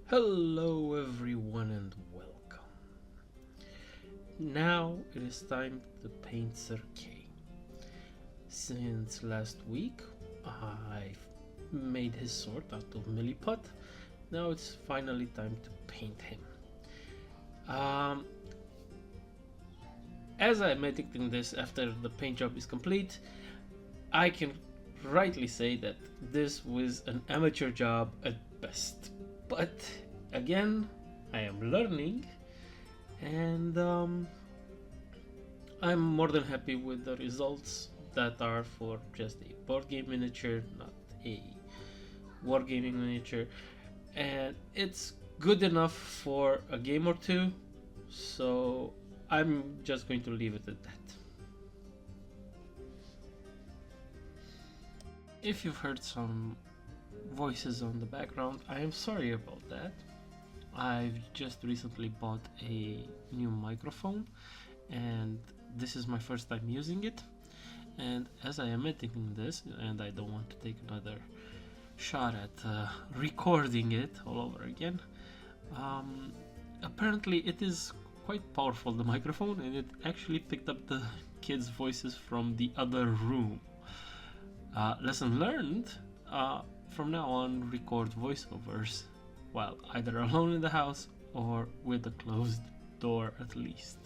Hello, everyone, and welcome. Now it is time to paint Sir Kay. Since last week, I've made his sword out of milliput. Now it's finally time to paint him. Um, as I'm editing this after the paint job is complete, I can rightly say that this was an amateur job at best. But again, I am learning and I'm more than happy with the results that are for just a board game miniature, not a wargaming miniature, and it's good enough for a game or two, so I'm just going to leave it at that. If you've heard some voices on the background, I am sorry about that. I've just recently bought a new microphone and this is my first time using it, and as I am editing this and I don't want to take another shot at recording it all over again, apparently it is quite powerful, the microphone, and it actually picked up the kids' voices from the other room. Lesson learned, from now on record voiceovers while either alone in the house or with a closed door at least.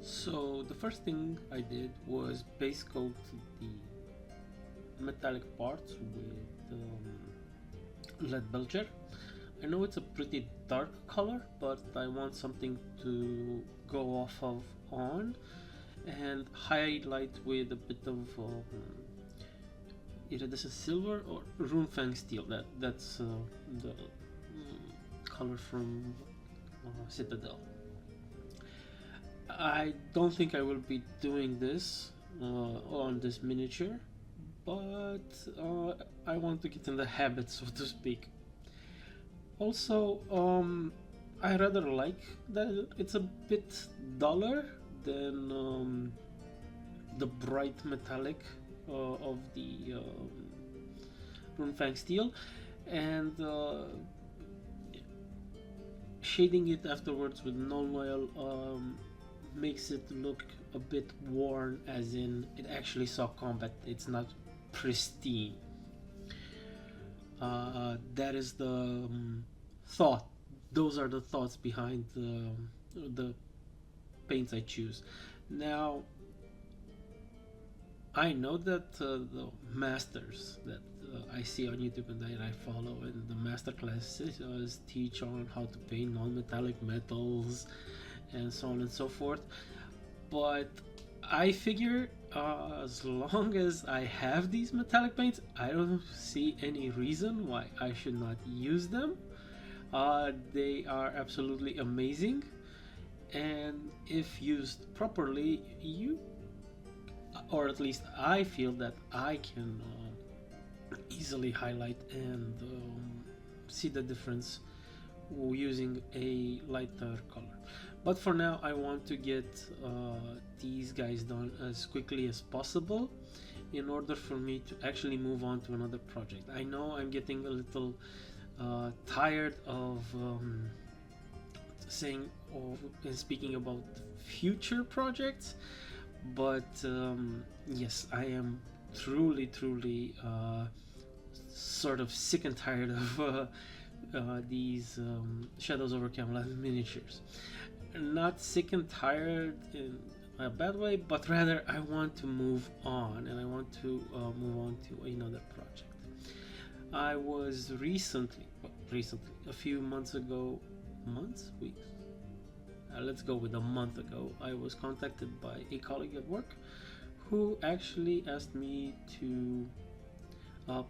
So the first thing I did was base coat the metallic parts with lead belcher. I know it's a pretty dark color, but I want something to go off of on and highlight with a bit of iridescent silver or runefang steel. That's the color from Citadel. I don't think I will be doing this on this miniature, but I want to get in the habit, so to speak. Also, I rather like that it's a bit duller than the bright metallic of the Runefang steel, and shading it afterwards with null oil makes it look a bit worn, as in it actually saw combat. It's not pristine. That is the thought. Those are the thoughts behind the paints I choose. Now, I know that the masters that I see on YouTube and that I follow in the master classes teach on how to paint non-metallic metals and so on and so forth. But I figure as long as I have these metallic paints, I don't see any reason why I should not use them. They are absolutely amazing, and if used properly, or at least I feel that I can easily highlight and see the difference using a lighter color. But for now, I want to get these guys done as quickly as possible in order for me to actually move on to another project. I know I'm getting a little tired of saying and speaking about future projects, but yes, I am truly sort of sick and tired of these Shadows over Camelot miniatures. Not sick and tired in a bad way, but rather I want to move on, and I want to move on to another project. I was recently, a few months ago, weeks, let's go with a month ago, I was contacted by a colleague at work who actually asked me to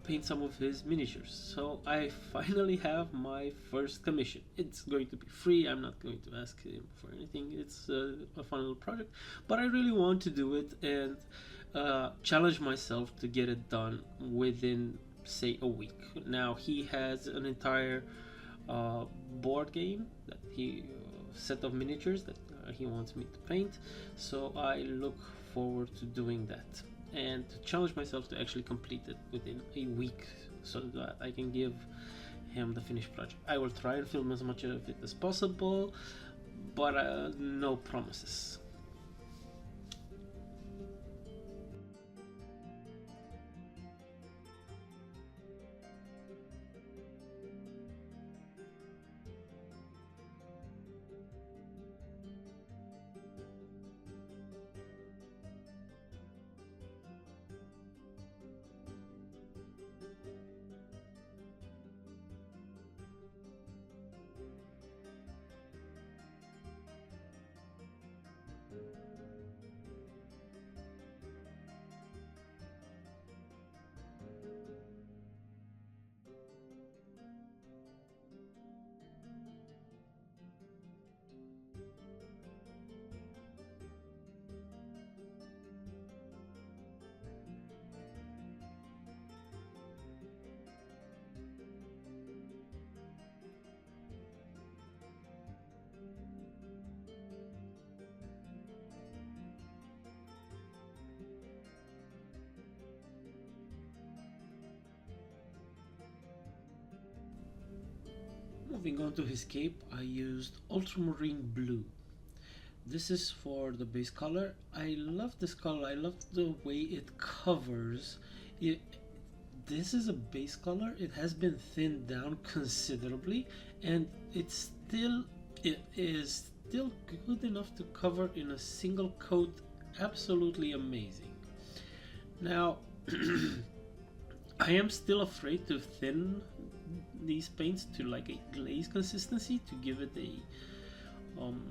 paint some of his miniatures. So I finally have my first commission. It's going to be free. I'm not going to ask him for anything. It's a fun little project, but I really want to do it and challenge myself to get it done within, say, a week. Now he has an entire board game that he set of miniatures that he wants me to paint. So I look forward to doing that and to challenge myself to actually complete it within a week so that I can give him the finished project. I will try and film as much of it as possible, but no promises. Moving on to his cape, I used ultramarine blue. This is for the base color. I love this color. I love the way it covers it. This is a base color. It has been thinned down considerably, and it is still good enough to cover in a single coat. Absolutely amazing. Now I am still afraid to thin these paints to like a glaze consistency to give it a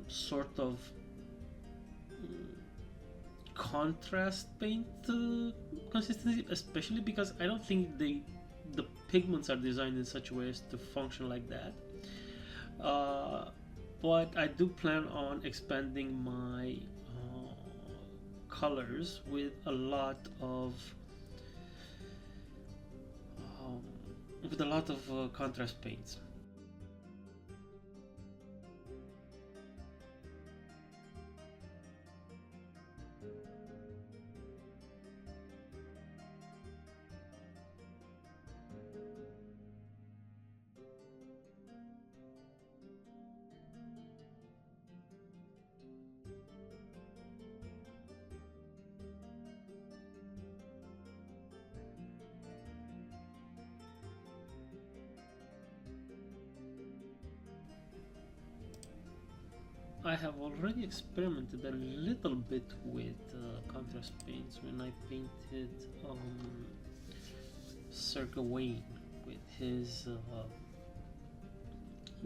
sort of contrast paint consistency, especially because I don't think the pigments are designed in such a way as to function like that. But I do plan on expanding my colors with a lot of contrast paints. I have already experimented a little bit with contrast paints when I painted Sir Gawain with his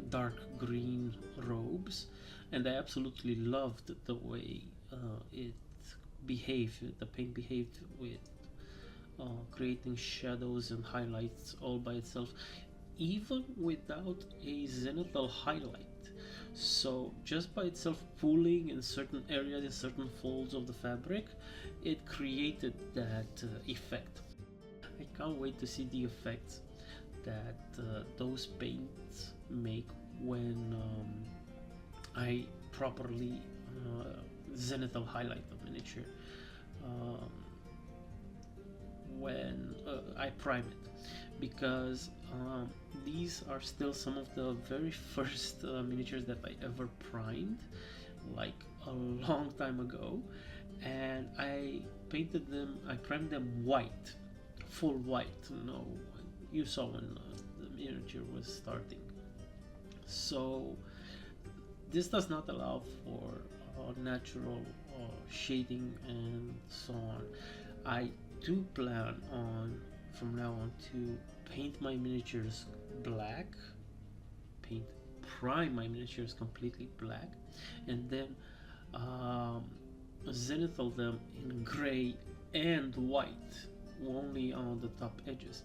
dark green robes, and I absolutely loved the way it behaved, the paint behaved with creating shadows and highlights all by itself, even without a zenithal highlight. So just by itself pooling in certain areas, in certain folds of the fabric, it created that effect. I can't wait to see the effects that those paints make when I properly zenithal highlight the miniature, when I prime it, because these are still some of the very first miniatures that I ever primed, like a long time ago, and I primed them white, full white. No, you saw when the miniature was starting. So this does not allow for natural shading and so on. I do plan on from now on to paint my miniatures black, paint prime my miniatures completely black, and then um, zenithal them in gray and white, only on the top edges,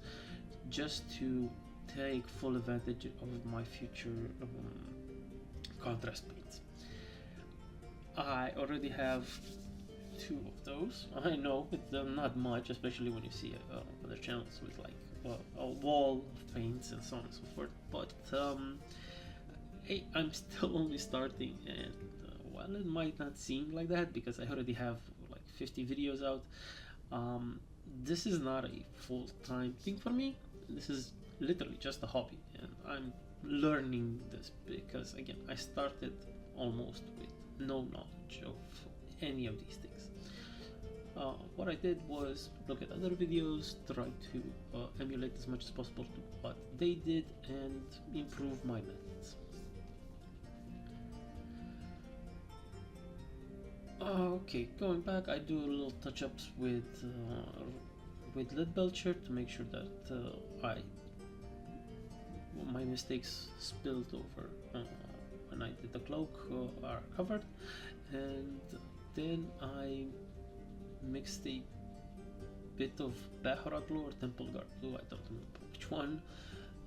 just to take full advantage of my future contrast paints. I already have two of those. I know it's not much, especially when you see other channels with like a wall of paints and so on and so forth. But hey, I'm still only starting, and while it might not seem like that because I already have like 50 videos out, this is not a full-time thing for me. This is literally just a hobby, and I'm learning this because again, I started almost with no knowledge of any of these things. What I did was look at other videos, try to emulate as much as possible to what they did, and improve my methods. Okay, going back, I do a little touch-ups with lead belcher to make sure that my mistakes spilled over when I did the cloak are covered, and then I mixed a bit of Bahara blue or Temple Guard blue, I don't remember which one.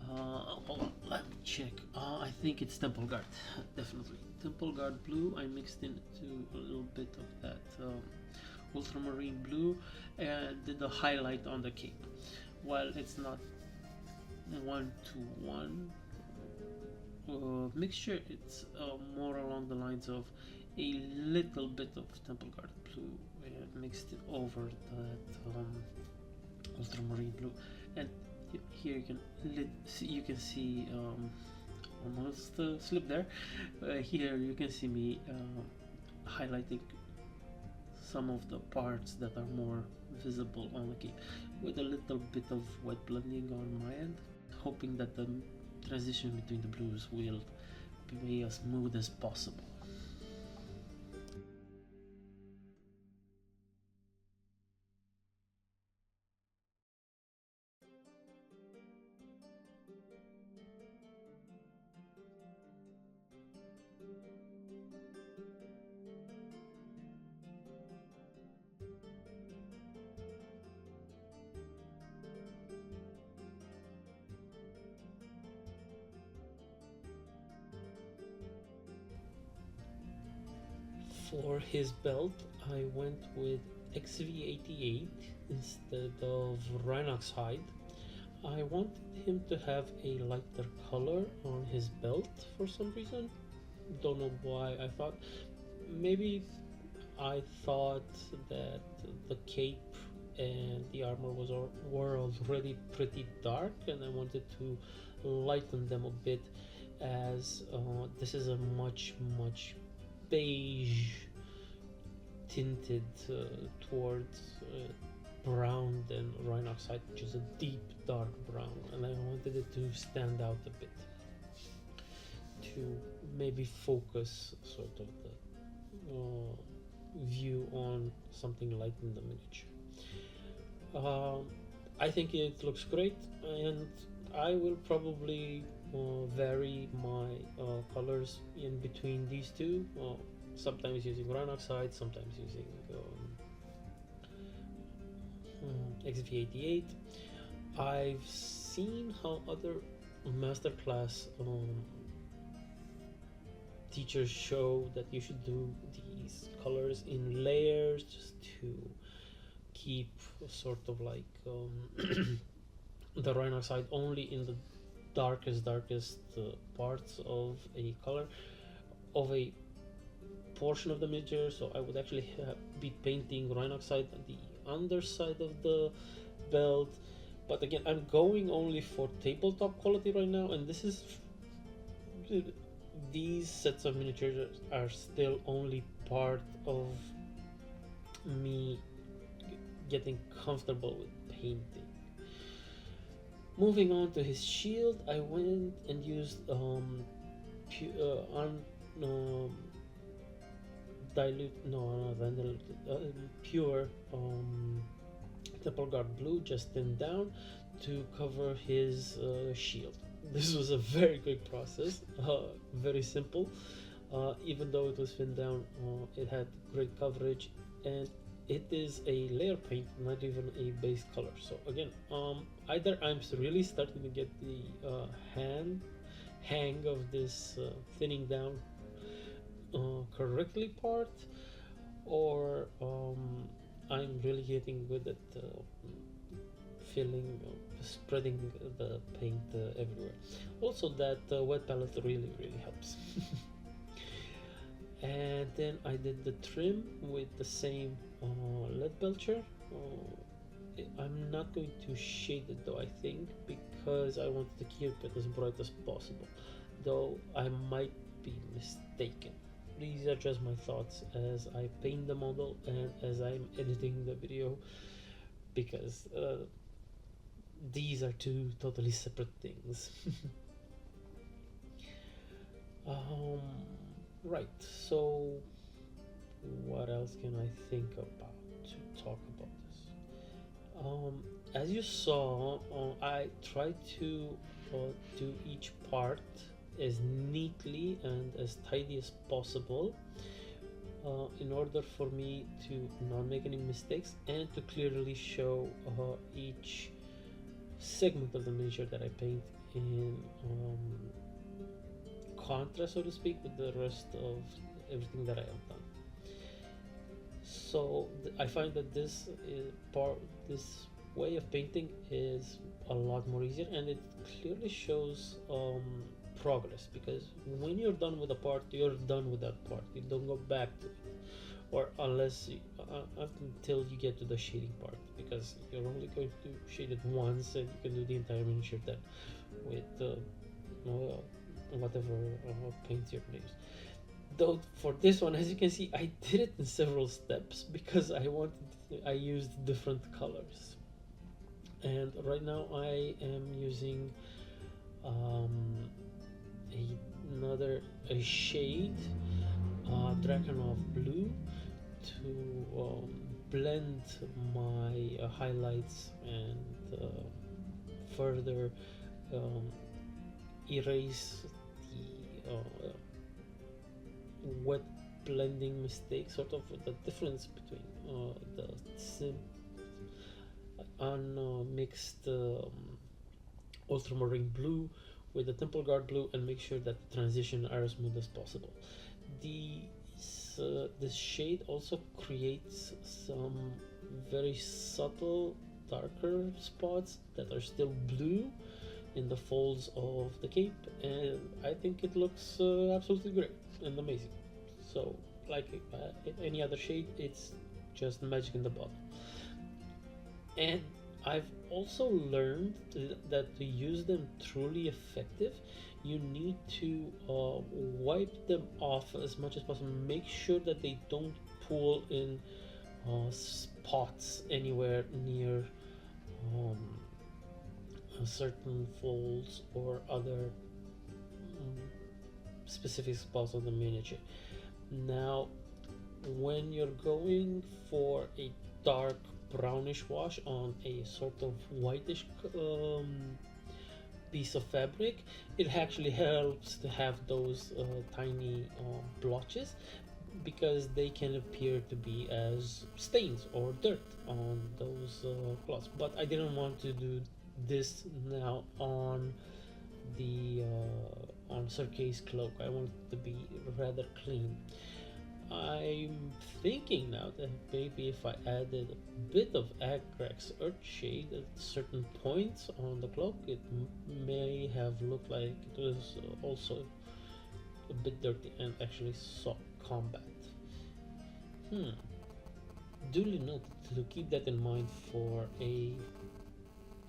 Hold on, let me check. I think it's Temple Guard, definitely. Temple Guard blue, I mixed into a little bit of that ultramarine blue and did the highlight on the cape. While it's not 1-to-1 mixture, it's more along the lines of a little bit of Temple Guard blue mixed it over that ultramarine blue, and here you can see almost slip there. Here you can see me highlighting some of the parts that are more visible on the cape with a little bit of white blending on my end, hoping that the transition between the blues will be as smooth as possible. For his belt, I went with XV88 instead of Rhinox hide. I wanted him to have a lighter color on his belt for some reason. Don't know why. I thought that the cape and the armor were already pretty dark, and I wanted to lighten them a bit, as this is a much beige tinted towards brown than Rhinoxide, which is a deep dark brown, and I wanted it to stand out a bit to maybe focus sort of the view on something light in the miniature. I think it looks great, and I will probably vary my colors in between these two, sometimes using Rhinoxide, sometimes using XV88. I've seen how other masterclass teachers show that you should do these colors in layers just to keep sort of like the Rhinoxide only in the darkest parts of a color of a portion of the miniature. So I would actually be painting Rhinoxide on the underside of the belt, but again, I'm going only for tabletop quality right now, and these sets of miniatures are still only part of me getting comfortable with painting. Moving on to his shield, I went and used pure Temple Guard blue, just thinned down, to cover his shield. this was a very quick process, very simple. Even though it was thinned down, it had great coverage, and it is a layer paint, not even a base color. So again, either I'm really starting to get the hang of this thinning down correctly part, or I'm really getting good at filling, spreading the paint everywhere. Also, that wet palette really helps. And then I did the trim with the same lead belcher. I'm not going to shade it though, I think, because I wanted to keep it as bright as possible, though I might be mistaken. These are just my thoughts as I paint the model and as I'm editing the video, because these are two totally separate things. um, right, so what else can I think about to talk about this? As you saw, I tried to do each part as neatly and as tidy as possible, in order for me to not make any mistakes and to clearly show each segment of the miniature that I paint in contrast, so to speak, with the rest of everything that I have done. So I find that this way of painting is a lot more easier, and it clearly shows progress, because when you're done with a part, you're done with that part. You don't go back to it, or until you get to the shading part, because you're only going to shade it once, and you can do the entire miniature then with whatever paint you're gonna use. Though for this one, as you can see, I did it in several steps because I used different colors. And right now I am using a shade, Drakenov blue, to blend my highlights and further erase the wet blending mistake, sort of the difference between the unmixed ultramarine blue with the temple guard blue, and make sure that the transition are as smooth as possible. This shade also creates some very subtle darker spots that are still blue in the folds of the cape, and I think it looks absolutely great and amazing. So, like any other shade, it's just magic in the bottle. And I've also learned that to use them truly effective, you need to wipe them off as much as possible. Make sure that they don't pool in spots anywhere near certain folds or other specific spots on the miniature. Now, when you're going for a dark brownish wash on a sort of whitish piece of fabric, it actually helps to have those tiny blotches, because they can appear to be as stains or dirt on those cloths. But I didn't want to do this now on the Sergei's cloak. I want it to be rather clean. I'm thinking now that maybe if I added a bit of Agrax Earthshade at certain points on the cloak, it may have looked like it was also a bit dirty and actually saw combat. Duly noted to keep that in mind for a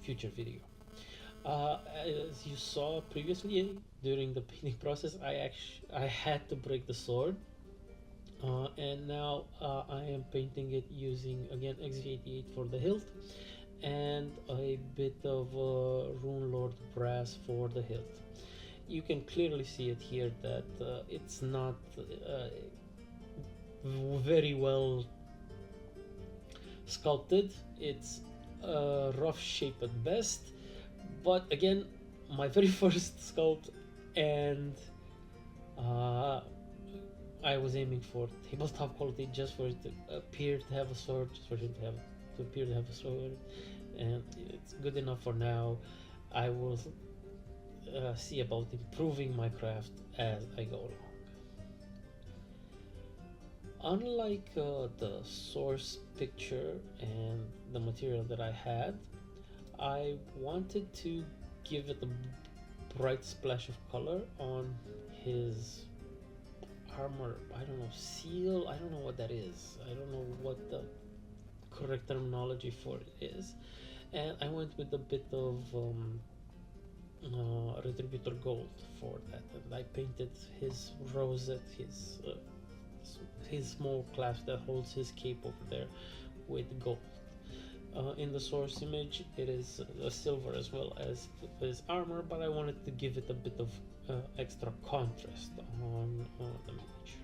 future video. As you saw previously during the painting process, I had to break the sword, and now I am painting it using again XG88 for the hilt and a bit of Rune Lord brass for the hilt. You can clearly see it here that it's not very well sculpted. It's a rough shape at best, but again, my very first sculpt, and uh, I was aiming for tabletop quality, just for it to appear to have a sword, just for him to appear to have a sword, and it's good enough for now. I will see about improving my craft as I go along. Unlike the source picture and the material that I had, I wanted to give it a bright splash of color on his armor. I don't know, seal. I don't know what that is. I don't know what the correct terminology for it is. And I went with a bit of Retributor Gold for that. And I painted his rosette, his small clasp that holds his cape over there, with gold. In the source image, it is silver as well as his armor, but I wanted to give it a bit of extra contrast on the image.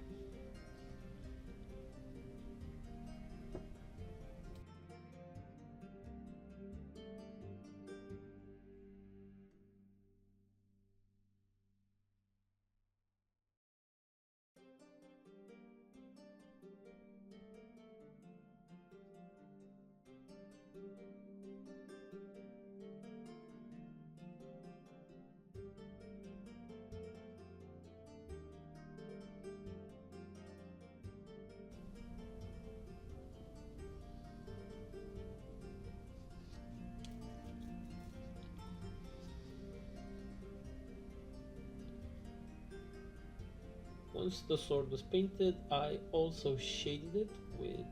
Once the sword was painted, I also shaded it with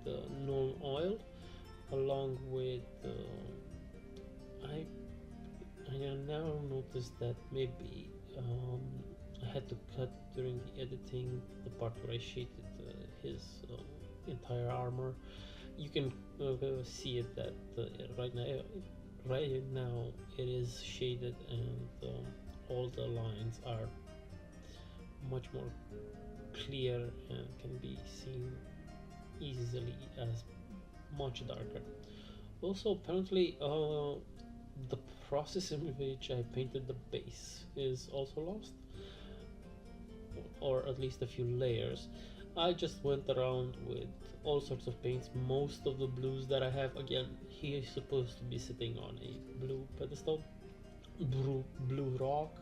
Null Oil, along with I now noticed that maybe I had to cut during the editing the part where I shaded his entire armor. You can see it that right now it is shaded, and all the lines are much more clear and can be seen easily as much darker. Also, apparently, the process in which I painted the base is also lost, or at least a few layers. I just went around with all sorts of paints. Most of the blues that I have, again, he is supposed to be sitting on a blue pedestal, blue rock.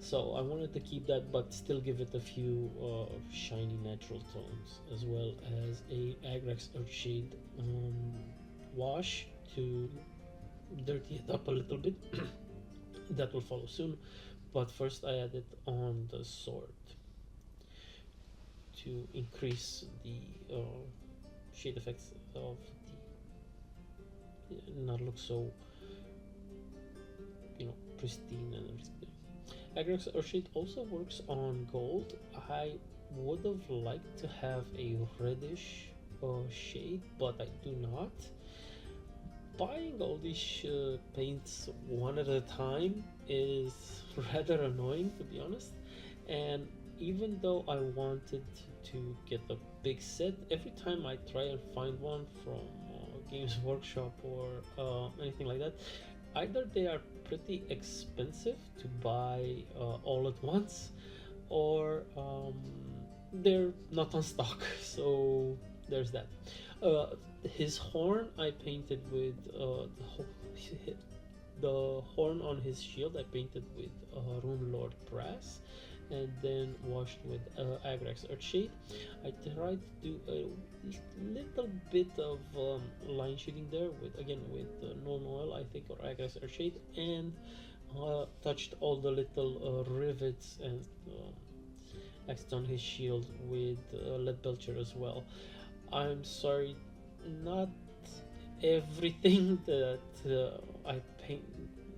So I wanted to keep that, but still give it a few shiny natural tones, as well as a Agrax Earthshade wash to dirty it up a little bit. That will follow soon, but first I added on the sword to increase the shade effects of the not look so, pristine and everything. Agrax Earthshade also works on gold. I would have liked to have a reddish shade, but I do not. Buying all these paints one at a time is rather annoying, to be honest. And even though I wanted to get a big set, every time I try and find one from Games Workshop or anything like that, either they are pretty expensive to buy all at once, or they're not on stock. So there's that. His horn I painted with the horn on his shield I painted with Rune Lord Brass, and then washed with Agrax Earthshade. I tried to do a little bit of line shading there with Null Oil, I think, or Agrax Earthshade, and touched all the little rivets and axed on his shield with Lead Belcher as well. I'm sorry, not everything that I paint,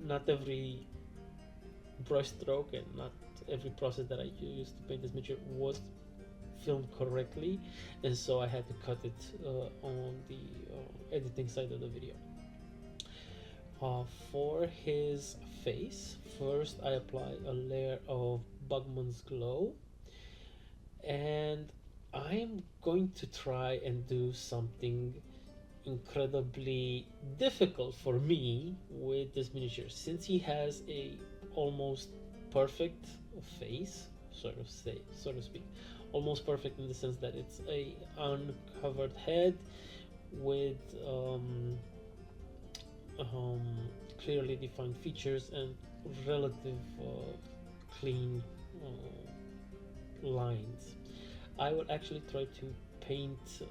not every brush stroke and not every process that I used to paint this miniature was filmed correctly, and so I had to cut it on the editing side of the video. For his face, first I apply a layer of Bugman's Glow, and I'm going to try and do something incredibly difficult for me with this miniature, since he has a almost perfect face, so to speak. Almost perfect in the sense that it's a uncovered head with um, clearly defined features and relative clean lines. I will actually try to paint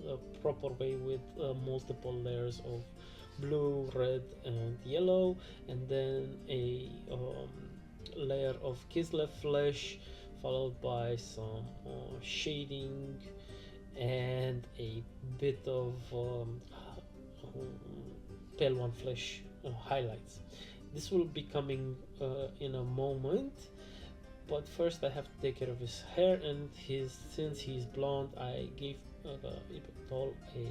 a proper way with multiple layers of blue, red, and yellow, and then a layer of Kislev flesh, followed by some shading and a bit of pale one flesh highlights. This will be coming in a moment, but first I have to take care of his hair, and since he's blonde, I gave Ibitol a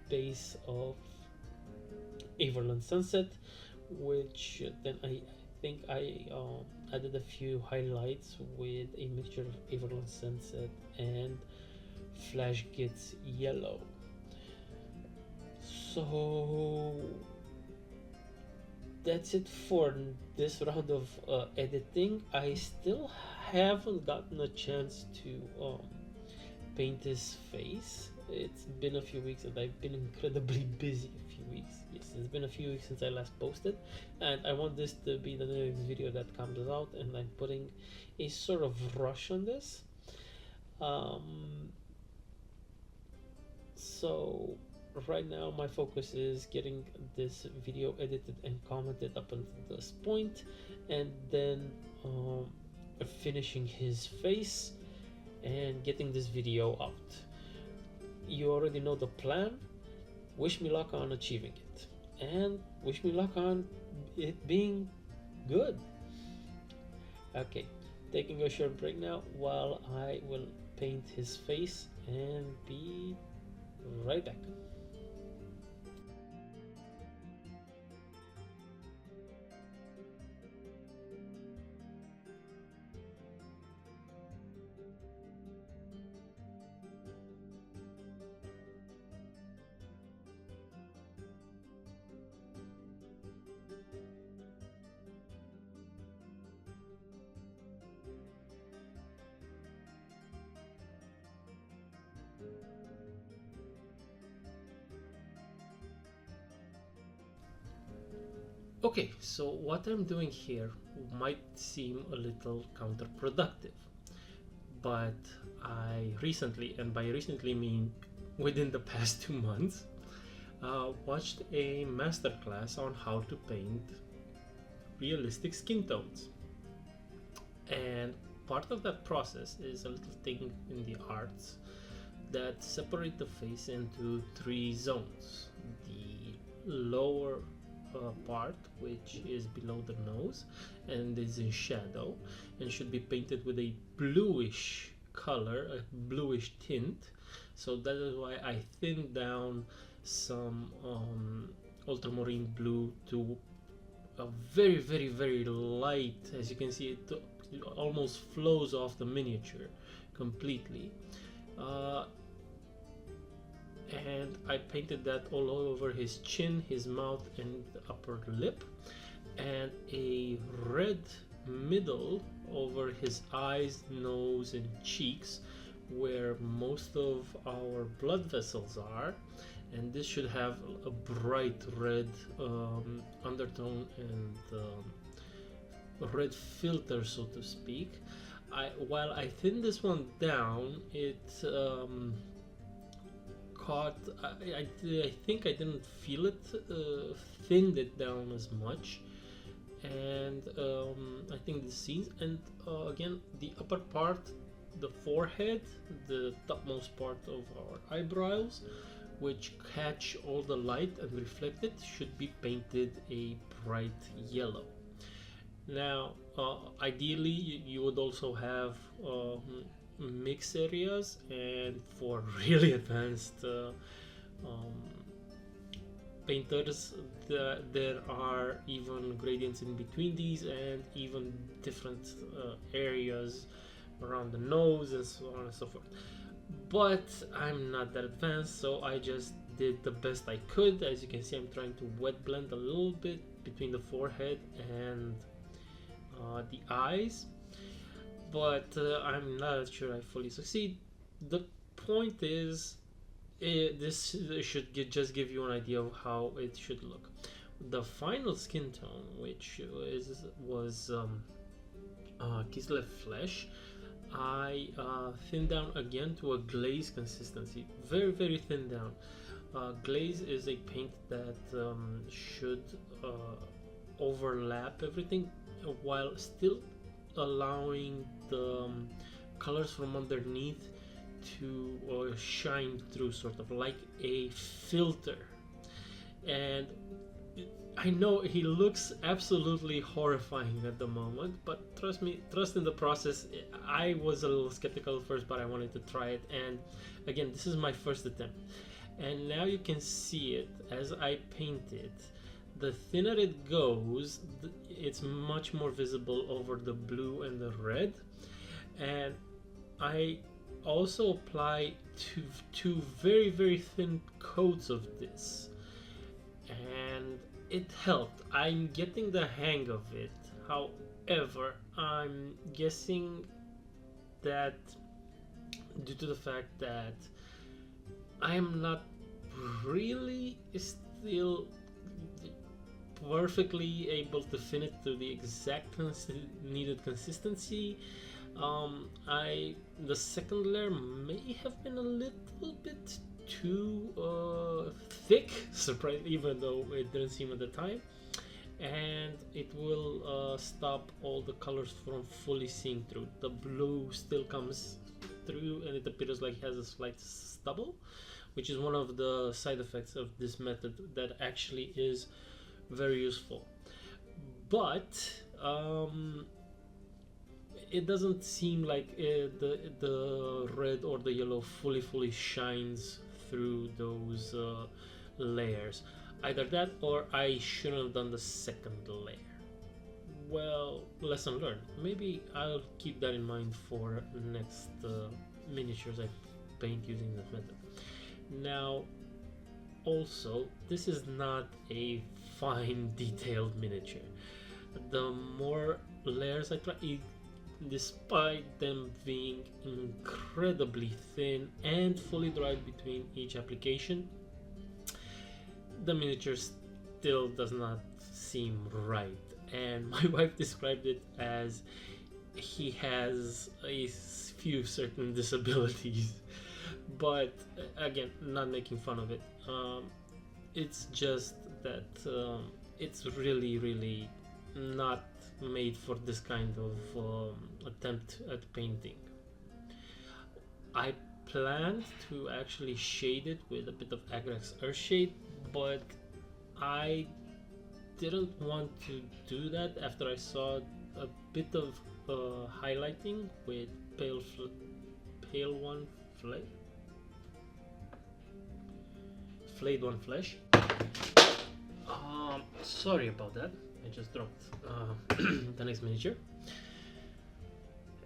base of Everland Sunset, which then I think I added a few highlights with a mixture of Everland Sunset and Flash Gets Yellow. So that's it for this round of editing. I still haven't gotten a chance to paint his face. It's been a few weeks and I've been incredibly busy a few weeks. Yes, it's been a few weeks since I last posted, and I want this to be the next video that comes out, and I'm putting a sort of rush on this. So right now my focus is getting this video edited and commented up until this point, and then finishing his face and getting this video out. You already know the plan. Wish me luck on achieving it, and wish me luck on it being good. Okay, taking a short break now while I will paint his face, and be right back. Okay, so what I'm doing here might seem a little counterproductive, but I recently, and by recently mean within the past 2 months, watched a masterclass on how to paint realistic skin tones. And part of that process is a little thing in the arts that separate the face into 3 zones. The lower part, which is below the nose and is in shadow and should be painted with a bluish color, a bluish tint. So that is why I thinned down some ultramarine blue to a very light. As you can see, it almost flows off the miniature completely. And I painted that all over his chin, his mouth, and the upper lip, and a red middle over his eyes, nose, and cheeks, where most of our blood vessels are. And this should have a bright red undertone and a red filter, so to speak. While I thinned this one down, it I think I didn't feel it thinned it down as much, and I think the seams, and again the upper part, the forehead, the topmost part of our eyebrows, which catch all the light and reflect it, should be painted a bright yellow. Now ideally you would also have mix areas, and for really advanced painters, there are even gradients in between these, and even different areas around the nose and so on and so forth. But I'm not that advanced, so I just did the best I could. As you can see, I'm trying to wet blend a little bit between the forehead and the eyes, but I'm not sure I fully succeed. The point is, this should just give you an idea of how it should look. The final skin tone, which was Kislev flesh, I thinned down again to a glaze consistency, very very thin down. Glaze is a paint that should overlap everything while still allowing the colors from underneath to shine through, sort of like a filter. And I know he looks absolutely horrifying at the moment, but trust me, trust in the process. I was a little skeptical at first, but I wanted to try it. And again, this is my first attempt. And now you can see it as I paint it. The thinner it goes, it's much more visible over the blue and the red. And I also apply two very very thin coats of this, and it helped. I'm getting the hang of it. However, I'm guessing that due to the fact that I am not really still perfectly able to fin it to the exact needed consistency, the second layer may have been a little bit too thick, surprise, even though it didn't seem at the time, and it will stop all the colors from fully seeing through. The blue still comes through, and it appears like it has a slight stubble, which is one of the side effects of this method that actually is very useful. But it doesn't seem like the red or the yellow fully shines through those layers. Either that, or I shouldn't have done the second layer. Well, lesson learned. Maybe I'll keep that in mind for next miniatures I paint using this method. Now, also, this is not a fine detailed miniature. The more layers I try, despite them being incredibly thin and fully dried between each application, the miniature still does not seem right. And my wife described it as he has a few certain disabilities. But again, not making fun of it. It's just that it's really not made for this kind of attempt at painting. I planned to actually shade it with a bit of Agrax Earthshade, but I didn't want to do that after I saw a bit of highlighting with pale one flayed one flesh. Sorry about that. I just dropped the next miniature.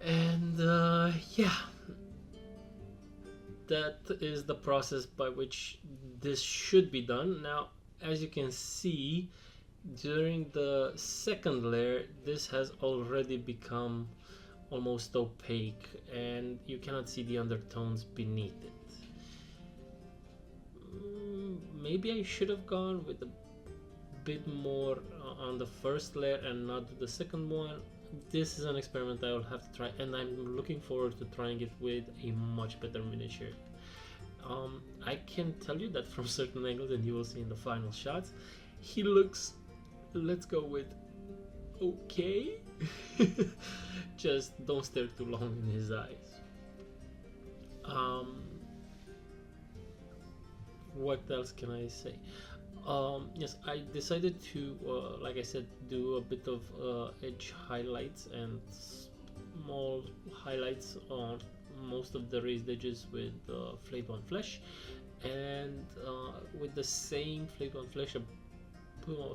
And yeah, that is the process by which this should be done. Now, as you can see, during the second layer, this has already become almost opaque, and you cannot see the undertones beneath it. Maybe I should have gone with a bit more on the first layer and not the second one. This is an experiment I will have to try, and I'm looking forward to trying it with a much better miniature. I can tell you that from certain angles, and you will see in the final shots, he looks, let's go with okay. Just don't stare too long in his eyes. What else can I say? Yes, I decided to, like I said, do a bit of edge highlights and small highlights on most of the raised edges with flayed one flesh, and with the same flayed one flesh, a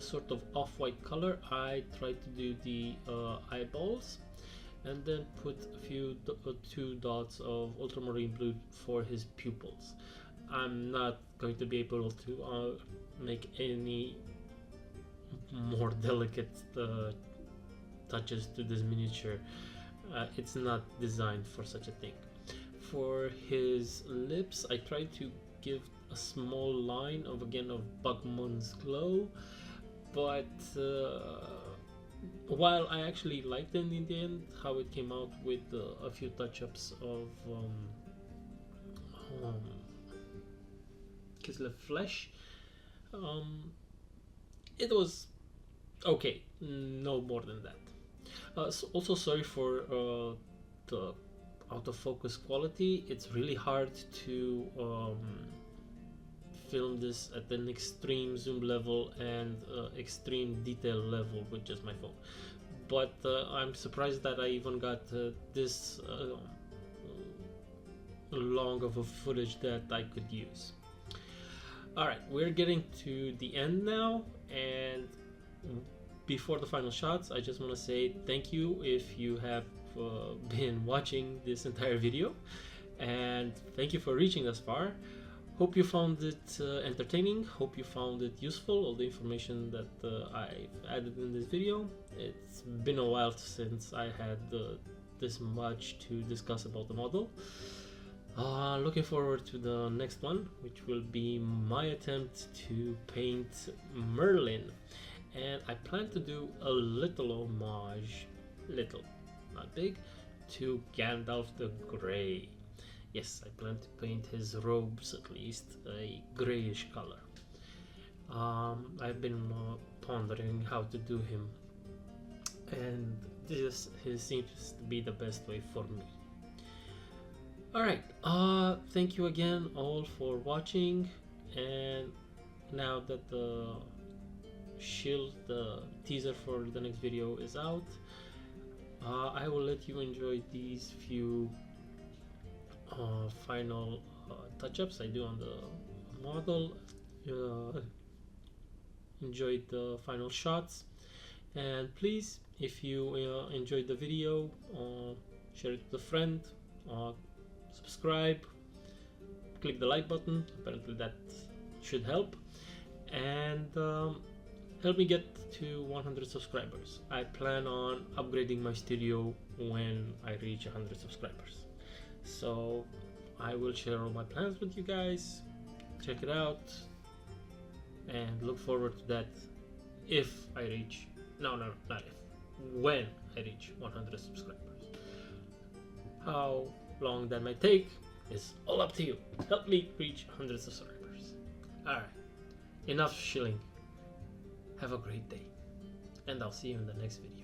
sort of off-white color, I tried to do the eyeballs, and then put a few two dots of ultramarine blue for his pupils. I'm not going to be able to make any more delicate touches to this miniature. It's not designed for such a thing. For his lips, I tried to give a small line of Bugman's glow, but while I actually liked it in the end, how it came out with a few touch-ups of Kislev flesh, it was okay, no more than that. Also, sorry for the out of focus quality. It's really hard to film this at an extreme zoom level and extreme detail level with just my phone, but I'm surprised that I even got this long of a footage that I could use. Alright, we're getting to the end now, and before the final shots, I just want to say thank you if you have been watching this entire video, and thank you for reaching this far. Hope you found it entertaining, hope you found it useful, all the information that I've added in this video. It's been a while since I had this much to discuss about the model. Looking forward to the next one, which will be my attempt to paint Merlin. And I plan to do a little homage, little, not big, to Gandalf the Grey. Yes, I plan to paint his robes at least a grayish color. I've been pondering how to do him, and this seems to be the best way for me. Alright, thank you again all for watching, and now that the shield, the teaser for the next video is out, I will let you enjoy these few final touch-ups I do on the model. Enjoy the final shots, and please, if you enjoyed the video, share it with a friend, subscribe, click the like button, apparently that should help, and help me get to 100 subscribers. I plan on upgrading my studio when I reach 100 subscribers. So I will share all my plans with you guys. Check it out and look forward to that if I reach, not if, when I reach 100 subscribers. How long that might take is all up to you. Help me reach 100 subscribers. Alright, enough shilling. Have a great day, and I'll see you in the next video.